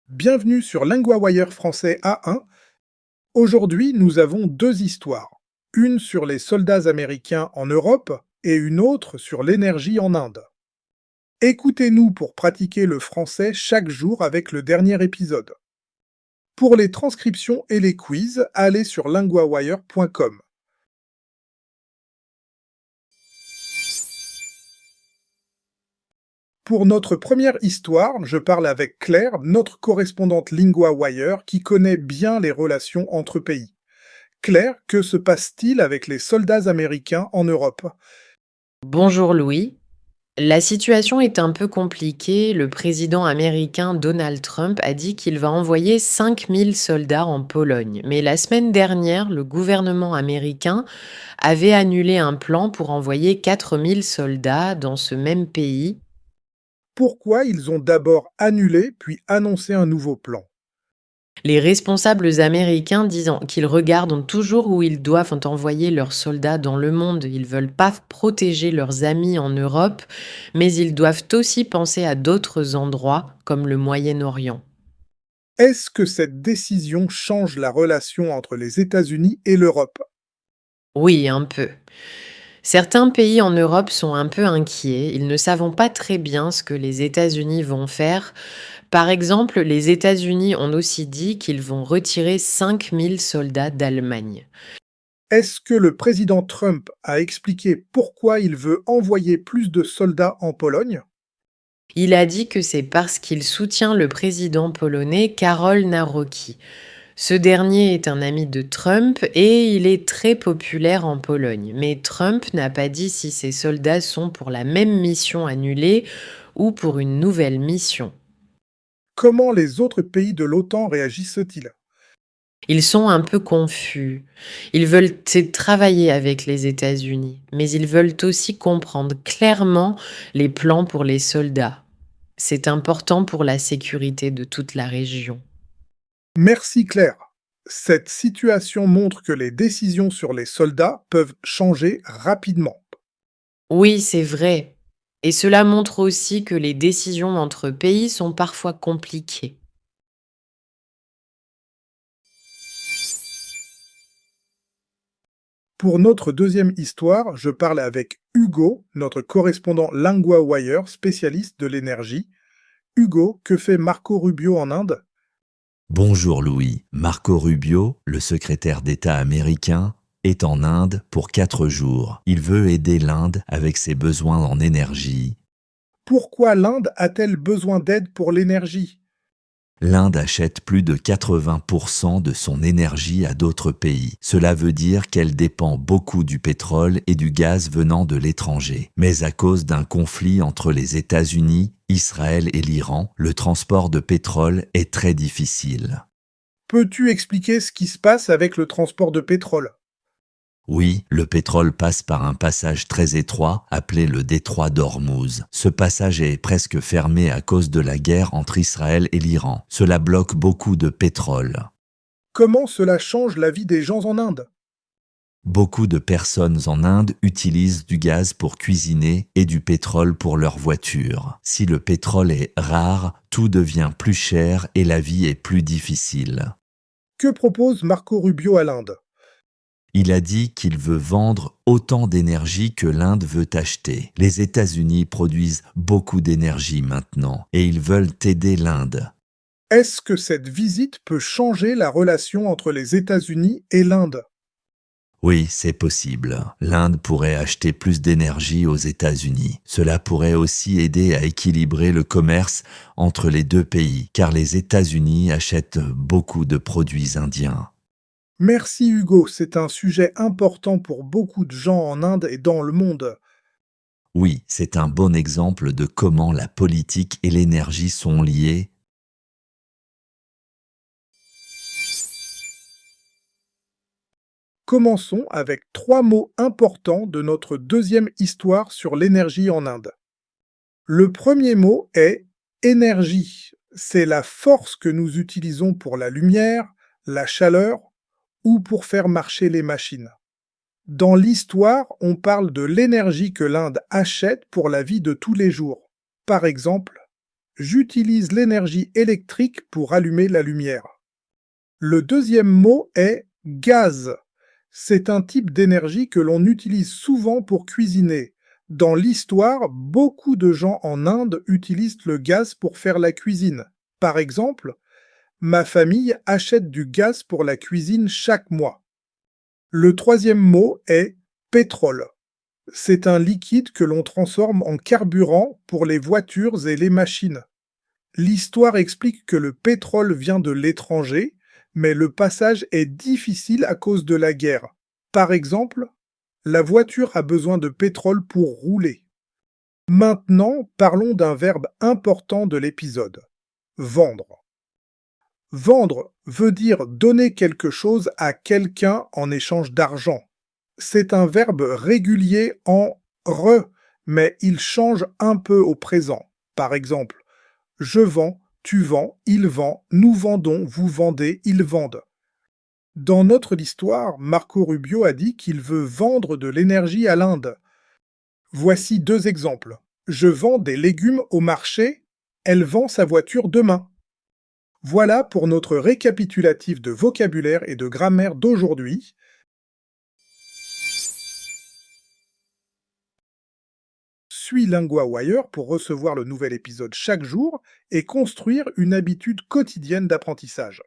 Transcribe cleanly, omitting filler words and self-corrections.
Bienvenue sur LinguaWire français A1. Aujourd'hui, nous avons deux histoires. Une sur les soldats américains en Europe et une autre sur l'énergie en Inde. Écoutez-nous pour pratiquer le français chaque jour avec le dernier épisode. Pour les transcriptions et les quiz, allez sur linguawire.com. Pour notre première histoire, je parle avec Claire, notre correspondante LinguaWire qui connaît bien les relations entre pays. Claire, que se passe-t-il avec les soldats américains en Europe? Bonjour Louis. La situation est un peu compliquée. Le président américain Donald Trump a dit qu'il va envoyer 5000 soldats en Pologne. Mais la semaine dernière, le gouvernement américain avait annulé un plan pour envoyer 4000 soldats dans ce même pays. Pourquoi ils ont d'abord annulé puis annoncé un nouveau plan? Les responsables américains disent qu'ils regardent toujours où ils doivent envoyer leurs soldats dans le monde. Ils veulent pas protéger leurs amis en Europe, mais ils doivent aussi penser à d'autres endroits comme le Moyen-Orient. Est-ce que cette décision change la relation entre les États-Unis et l'Europe? Oui, un peu. Certains pays en Europe sont un peu inquiets. Ils ne savent pas très bien ce que les États-Unis vont faire. Par exemple, les États-Unis ont aussi dit qu'ils vont retirer 5000 soldats d'Allemagne. Est-ce que le président Trump a expliqué pourquoi il veut envoyer plus de soldats en Pologne? Il a dit que c'est parce qu'il soutient le président polonais Karol Nawrocki. Ce dernier est un ami de Trump et il est très populaire en Pologne. Mais Trump n'a pas dit si ses soldats sont pour la même mission annulée ou pour une nouvelle mission. Comment les autres pays de l'OTAN réagissent-ils? Ils sont un peu confus. Ils veulent travailler avec les États-Unis, mais ils veulent aussi comprendre clairement les plans pour les soldats. C'est important pour la sécurité de toute la région. Merci Claire. Cette situation montre que les décisions sur les soldats peuvent changer rapidement. Oui, c'est vrai. Et cela montre aussi que les décisions entre pays sont parfois compliquées. Pour notre deuxième histoire, je parle avec Hugo, notre correspondant LinguaWire, spécialiste de l'énergie. Hugo, que fait Marco Rubio en Inde? Bonjour Louis. Marco Rubio, le secrétaire d'État américain, est en Inde pour 4 jours. Il veut aider l'Inde avec ses besoins en énergie. Pourquoi l'Inde a-t-elle besoin d'aide pour l'énergie? L'Inde achète plus de 80% de son énergie à d'autres pays. Cela veut dire qu'elle dépend beaucoup du pétrole et du gaz venant de l'étranger. Mais à cause d'un conflit entre les États-Unis, Israël et l'Iran, le transport de pétrole est très difficile. Peux-tu expliquer ce qui se passe avec le transport de pétrole? Oui, le pétrole passe par un passage très étroit appelé le détroit d'Ormuz. Ce passage est presque fermé à cause de la guerre entre Israël et l'Iran. Cela bloque beaucoup de pétrole. Comment cela change la vie des gens en Inde? Beaucoup de personnes en Inde utilisent du gaz pour cuisiner et du pétrole pour leurs voitures. Si le pétrole est rare, tout devient plus cher et la vie est plus difficile. Que propose Marco Rubio à l'Inde? Il a dit qu'il veut vendre autant d'énergie que l'Inde veut acheter. Les États-Unis produisent beaucoup d'énergie maintenant et ils veulent aider l'Inde. Est-ce que cette visite peut changer la relation entre les États-Unis et l'Inde? Oui, c'est possible. L'Inde pourrait acheter plus d'énergie aux États-Unis. Cela pourrait aussi aider à équilibrer le commerce entre les deux pays, car les États-Unis achètent beaucoup de produits indiens. Merci Hugo, c'est un sujet important pour beaucoup de gens en Inde et dans le monde. Oui, c'est un bon exemple de comment la politique et l'énergie sont liées. Commençons avec trois mots importants de notre deuxième histoire sur l'énergie en Inde. Le premier mot est énergie. C'est la force que nous utilisons pour la lumière, la chaleur ou pour faire marcher les machines. Dans l'histoire, on parle de l'énergie que l'Inde achète pour la vie de tous les jours. Par exemple, j'utilise l'énergie électrique pour allumer la lumière. Le deuxième mot est gaz. C'est un type d'énergie que l'on utilise souvent pour cuisiner. Dans l'histoire, beaucoup de gens en Inde utilisent le gaz pour faire la cuisine. Par exemple, ma famille achète du gaz pour la cuisine chaque mois. Le troisième mot est pétrole. C'est un liquide que l'on transforme en carburant pour les voitures et les machines. L'histoire explique que le pétrole vient de l'étranger, mais le passage est difficile à cause de la guerre. Par exemple, la voiture a besoin de pétrole pour rouler. Maintenant, parlons d'un verbe important de l'épisode. Vendre. Vendre veut dire donner quelque chose à quelqu'un en échange d'argent. C'est un verbe régulier en re, mais il change un peu au présent. Par exemple, je vends, tu vends, il vend, nous vendons, vous vendez, ils vendent. Dans notre histoire, Marco Rubio a dit qu'il veut vendre de l'énergie à l'Inde. Voici deux exemples. Je vends des légumes au marché, elle vend sa voiture demain. Voilà pour notre récapitulatif de vocabulaire et de grammaire d'aujourd'hui. Suis Lingua Wire pour recevoir le nouvel épisode chaque jour et construire une habitude quotidienne d'apprentissage.